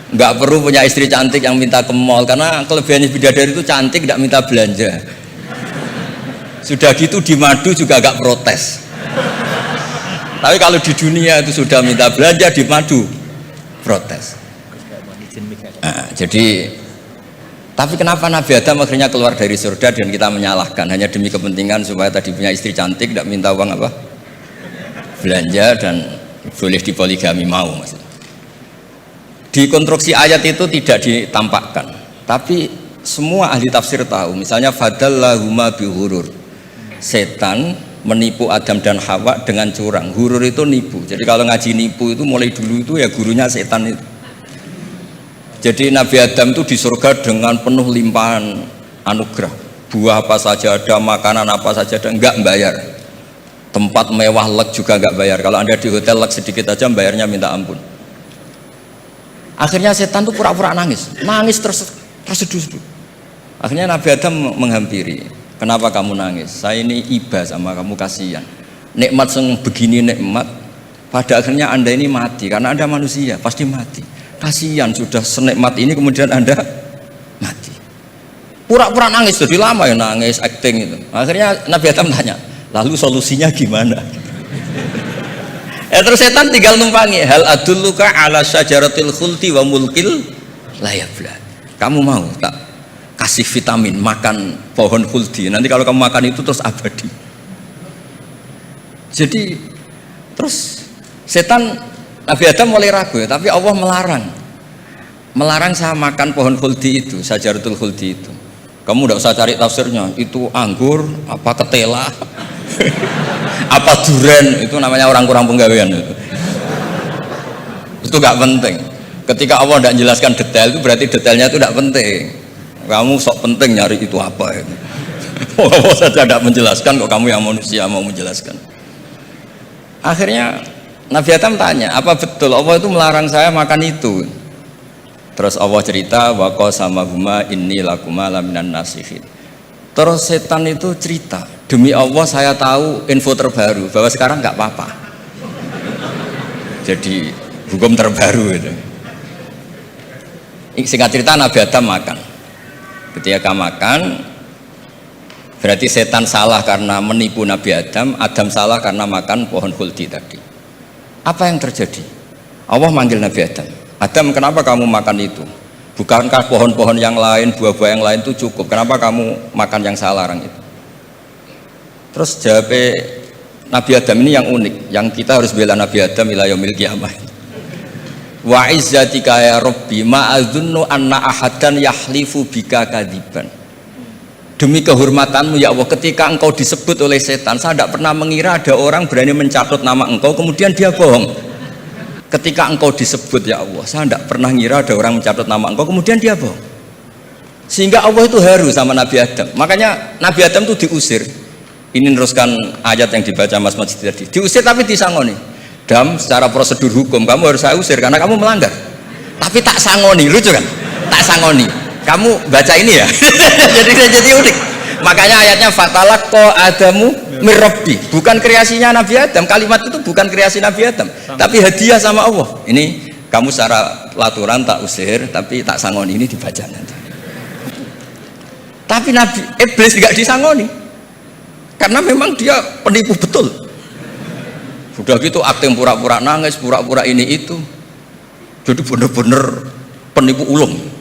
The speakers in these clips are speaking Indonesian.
nggak perlu punya istri cantik yang minta ke mall, karena kelebihannya bidadari itu cantik, tidak minta belanja. Sudah gitu di madu juga gak protes. Tapi kalau di dunia itu sudah minta belanja, di madu protes. Nah, jadi tapi kenapa Nabi Adam akhirnya keluar dari surga dan kita menyalahkan hanya demi kepentingan supaya tadi punya istri cantik, tidak minta uang apa belanja dan boleh dipoligami mau maksudnya. Di konstruksi ayat itu tidak ditampakkan, tapi semua ahli tafsir tahu. Misalnya fadallahuma bihurur, setan menipu Adam dan Hawa dengan curang. Hurur itu nipu. Jadi kalau ngaji nipu itu mulai dulu itu ya gurunya setan itu. Jadi Nabi Adam itu di surga dengan penuh limpahan anugerah. Buah apa saja ada, makanan apa saja ada, enggak bayar. Tempat mewah leg juga enggak bayar. Kalau Anda di hotel leg sedikit aja bayarnya minta ampun. Akhirnya setan tuh pura-pura nangis terseduh-seduh. Akhirnya Nabi Adam menghampiri. Kenapa kamu nangis? Saya ini iba sama kamu, kasihan. Nikmat yang begini nikmat, pada akhirnya Anda ini mati karena Anda manusia, pasti mati. Kasihan sudah senikmat ini kemudian Anda mati. Pura-pura nangis, jadi lama ya nangis, acting itu. Akhirnya Nabi Adam tanya, lalu solusinya gimana? Terus setan tinggal numpangi. Hal adulluka ala syajaratil khuldi wa mulkil la yabla. Kamu mau tak kasih vitamin makan pohon khuldi? Nanti kalau kamu makan itu terus abadi. Jadi terus setan, Nabi Adam mulai ragu ya, tapi Allah melarang saya makan pohon khuldi itu, syajaratul khuldi itu. Kamu tidak usah cari tafsirnya, itu anggur apa ketela apa duren, itu namanya orang kurang penggawean itu gak penting. Ketika Allah tidak jelaskan detail itu berarti detailnya itu tidak penting. Kamu sok penting nyari itu apa itu. Allah saja tidak menjelaskan, kok kamu yang manusia mau menjelaskan. Akhirnya Nabi Adam tanya, apa betul Allah itu melarang saya makan itu? Terus Allah cerita, wa qasamahuma inni lakuma laminan nasihin. Terus setan itu cerita, demi Allah saya tahu info terbaru bahwa sekarang nggak apa-apa. Jadi hukum terbaru itu. Singkat cerita Nabi Adam makan. Ketika makan, berarti setan salah karena menipu Nabi Adam, Adam salah karena makan pohon khuldi tadi. Apa yang terjadi? Allah manggil Nabi Adam. Adam, kenapa kamu makan itu? Bukankah pohon-pohon yang lain, buah-buah yang lain itu cukup? Kenapa kamu makan yang saya larang itu? Terus jawab Nabi Adam ini yang unik, yang kita harus bela Nabi Adam ila yaumil qiyamah. Wa izzatika ya Rabbi ma adzunnu anna ahadan yahlifu bika kadiban. Demi kehormatanmu ya Allah, ketika engkau disebut oleh setan, saya tidak pernah mengira ada orang berani mencatut nama engkau kemudian dia bohong. Ketika engkau disebut ya Allah, saya tidak pernah ngira ada orang mencatat nama engkau kemudian dia bohong. Sehingga Allah itu haru sama Nabi Adam. Makanya Nabi Adam itu diusir. Ini meneruskan ayat yang dibaca Mas Masjid tadi. Diusir tapi disangoni. Dam, secara prosedur hukum kamu harus saya usir karena kamu melanggar. Tapi tak sangoni, lucu kan? Tak sangoni. Kamu baca ini ya. jadi unik. Makanya ayatnya fatalaqqa Adamu mir Rabbi, bukan kreasinya Nabi Adam. Kalimat itu bukan kreasi Nabi Adam, tapi hadiah sama Allah. Ini kamu secara laturan tak usir, tapi tak sangoni, ini dibaca nanti. Tapi Nabi Iblis tidak disangoni, karena memang dia penipu betul. Sudah gitu akting pura-pura nangis, pura-pura ini itu, jadi benar-benar penipu ulung.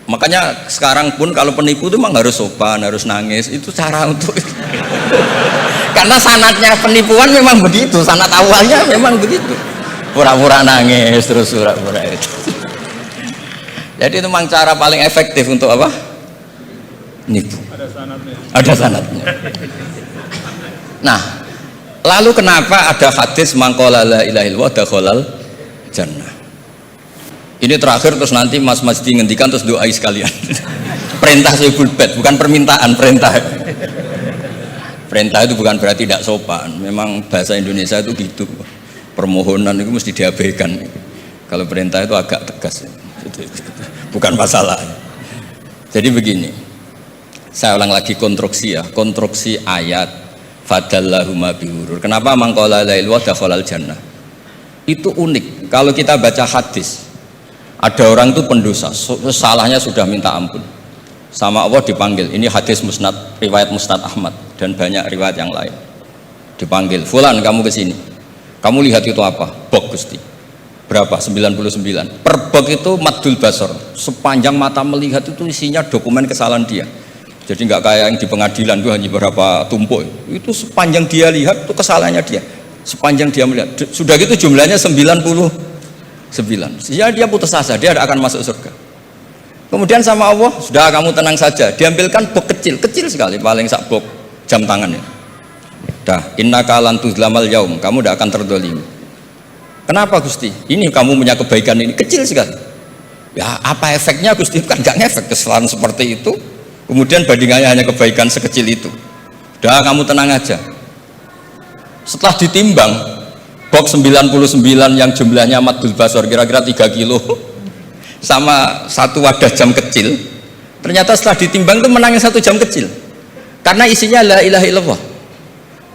Makanya sekarang pun kalau penipu itu memang harus sopan, harus nangis, itu cara untuk itu. Karena sanatnya penipuan memang begitu, sanat awalnya memang begitu, pura-pura nangis terus pura-pura itu. Jadi itu memang cara paling efektif untuk apa? Nipu. Ada sanatnya. Nah, lalu kenapa ada hadis mangqala la ilaha illallah dakhalal jannah? Ini terakhir, terus nanti Mas Masdi ngendikan terus doai sekalian. Perintah Syekh Bed, bukan permintaan, perintah. Perintah itu bukan berarti tidak sopan. Memang bahasa Indonesia itu gitu. Permohonan itu mesti diabaikan. Kalau perintah itu agak tegas. Bukan masalah. Jadi begini. Saya ulang lagi konstruksi ya. Konstruksi ayat fadallahuma bihurur. Kenapa mangqala la ilaha dakhalal jannah? Itu unik. Kalau kita baca hadis, Ada orang itu pendosa, salahnya sudah minta ampun. Sama Allah dipanggil. Ini hadis musnad, riwayat Musnad Ahmad dan banyak riwayat yang lain. Dipanggil, "Fulan, kamu ke sini. Kamu lihat itu apa?" "Bok, Gusti." "Berapa?" 99. Per bok itu maddul basor. Sepanjang mata melihat itu isinya dokumen kesalahan dia. Jadi nggak kayak yang di pengadilan itu hanya beberapa tumpuk. Itu sepanjang dia lihat itu kesalahannya dia. Sepanjang dia melihat. Sudah gitu jumlahnya 99. Sehingga dia putus asa, dia akan masuk surga. Kemudian sama Allah, "Sudah, kamu tenang saja." Diambilkan bok kecil, kecil sekali, paling sak bok jam tangannya. Dah, innaka lan tuzlamal yaum, kamu tidak akan terdolimi. "Kenapa, Gusti? Ini kamu punya kebaikan ini kecil sekali." "Ya, apa efeknya, Gusti?" Kan nggak ngefek kesalahan seperti itu. Kemudian bandingannya hanya kebaikan sekecil itu. "Dah, kamu tenang aja." Setelah ditimbang, box 99 yang jumlahnya maddul basor kira-kira 3 kilo sama satu wadah jam kecil, ternyata setelah ditimbang itu menangin 1 jam kecil karena isinya la ilaha illallah.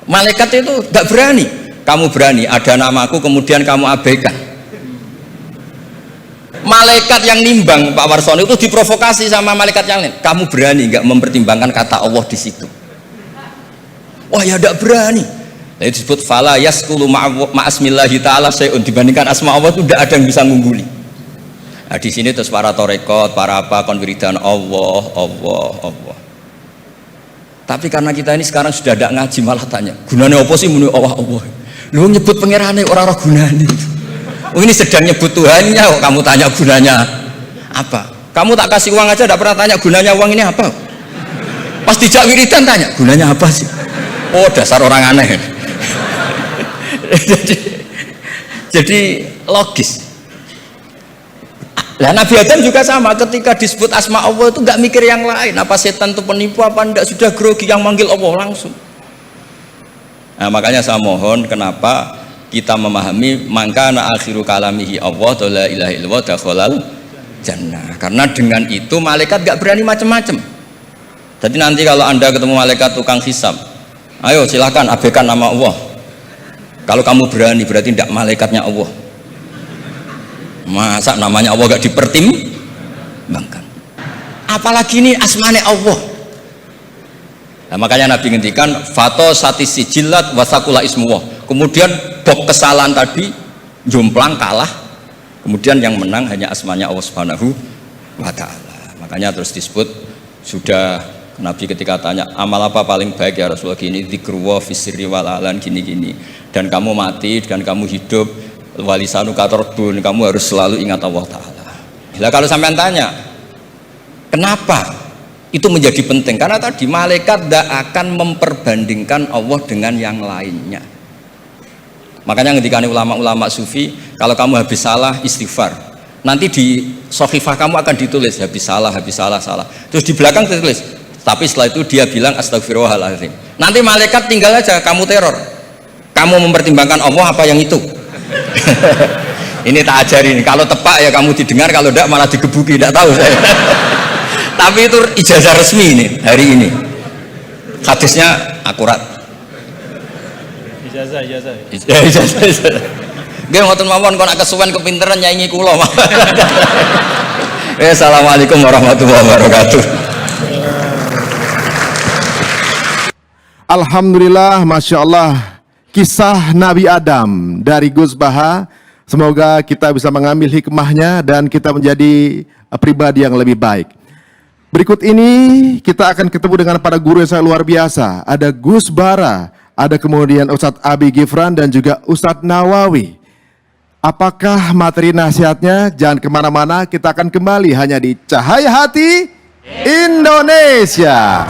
Malaikat itu gak berani. Kamu berani, ada namaku kemudian kamu abaikan. Malaikat yang nimbang Pak Warsono itu diprovokasi sama malaikat yang lain. "Kamu berani gak mempertimbangkan kata Allah di situ?" "Wah, ya gak berani." Nah, itu disebut fala yaskulu ma'asmillahi ta'ala syai'un, dibandingkan asma Allah itu tidak ada yang bisa mengungguli. Nah, di sini terus para torekot, para apa konwiridan Allah, Allah, Allah. Tapi karena kita ini sekarang sudah tidak ngaji, malah tanya, "Gunanya apa sih muni Allah, Allah?" Lu nyebut pangerane orang-orang gunanya. Oh, ini sedang nyebut Tuhannya, kok kamu tanya gunanya apa? Kamu tak kasih uang aja tidak pernah tanya gunanya uang ini apa. Pas dijak wiridan tanya, "Gunanya apa sih?" Oh, dasar orang aneh. jadi logis. Nah, Nabi Adam juga sama, ketika disebut asma Allah itu nggak mikir yang lain, apa setan itu penipu apa enggak, sudah grogi yang manggil Allah langsung. Nah, makanya saya mohon, kenapa kita memahami mangkana akhiru kalamihi Allah la ilaha illallah dakhalal jannah, karena dengan itu malaikat nggak berani macam-macam. Jadi nanti kalau Anda ketemu malaikat tukang hisab, "Ayo silakan abaikan nama Allah." Kalau kamu berani, berarti tidak malaikatnya Allah. Masa namanya Allah gak dipertimbangkan, apalagi ini asmane Allah. Nah, makanya Nabi ngendikan fato satisi jilat wasakula ismuwah. Kemudian bok kesalahan tadi jomplang kalah, kemudian yang menang hanya asmanya Allah Subhanahu wa ta'ala. Makanya terus disebut, sudah Nabi ketika tanya, "Amal apa paling baik ya Rasulullah?" "Gini, dzikrullah fisirri wal alan, gini-gini. Dan kamu mati, dan kamu hidup, walisanu katorbun, kamu harus selalu ingat Allah Ta'ala." Nah, kalau sampean tanya, kenapa itu menjadi penting? Karena tadi malaikat tidak akan memperbandingkan Allah dengan yang lainnya. Makanya ketika ulama-ulama sufi, kalau kamu habis salah istighfar, nanti di sohifah kamu akan ditulis habis salah, salah. Terus di belakang ditulis, tapi setelah itu dia bilang astagfirullahaladzim. Nanti malaikat tinggal aja kamu teror. Kamu mempertimbangkan Allah apa yang itu? Ini tak ajarin. Kalau tepak ya kamu didengar, kalau tidak malah digebuki. Tidak tahu saya. Tapi itu ijazah resmi ini hari ini. Hadisnya akurat. Ijazah. Nggih ngoten mawon, kok nak kesuwen kepinteran nyaingi kula. Assalamualaikum warahmatullahi wabarakatuh. Alhamdulillah, Masya Allah, kisah Nabi Adam dari Gus Baha. Semoga kita bisa mengambil hikmahnya dan kita menjadi pribadi yang lebih baik. Berikut ini kita akan ketemu dengan para guru yang sangat luar biasa. Ada Gus Bara, ada kemudian Ustadz Abi Gifran dan juga Ustadz Nawawi. Apakah materi nasihatnya? Jangan kemana-mana, kita akan kembali hanya di Cahaya Hati Indonesia.